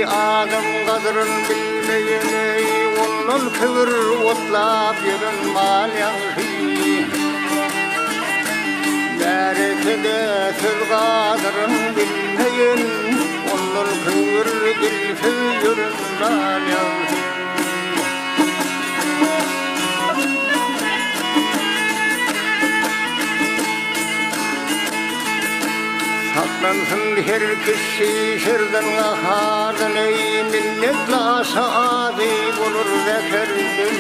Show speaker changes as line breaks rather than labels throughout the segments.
adam kadırın bilmeyeni onun kıvır otlap yürün mal yanşı Berekede söz kadırın bilmeyen onun kıvır dilsiz yürün mal yanşı Saklansın her kişi şerden ahadın ey milletla saadi bulur zekerdim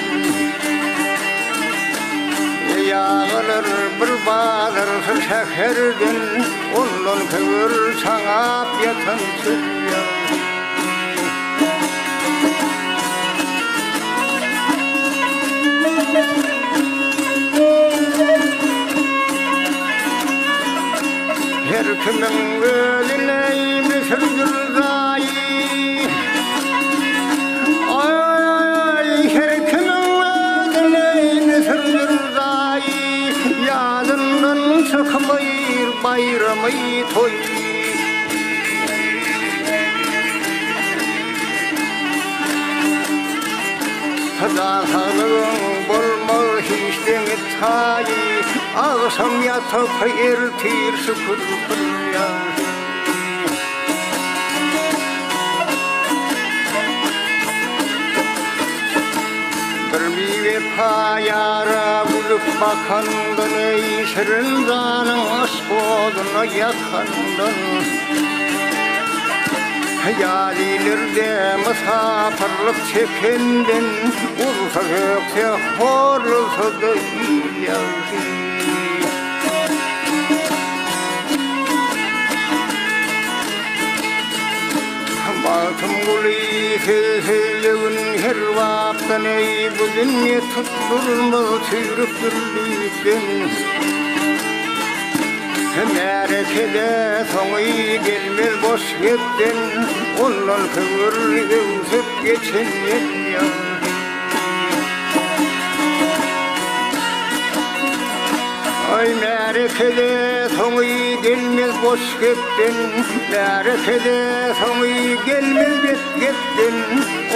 Yağılır bir bağlırsın şekerden onun kıvır çanap yatan sürüyor Her kimin ölüne sürdür zayi Ay her kimin ölüne sürdür zayi Yadından çıkmayır bayramı toy Sağlığın bolmaz hiç deni tayi Ağsam yatıp ertir şükür kılyar Bir mive payara bulup bakandın ey şirin zanın aşkoduna yakandın Hayalilerde misafirlik çekendin Ursa gökse horulsa da yavşin Batım guli sözlüğün her vaktan ey bu dünya tutturma sürüktür büyükten Merekede sonu gelmez boş gittin Onun kıvır yüzüp geçen yar Ay merekede sonu gelmez boş gittin Merekede sonu gelmez gittin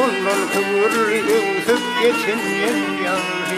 Onun kıvır yüzüp geçen yar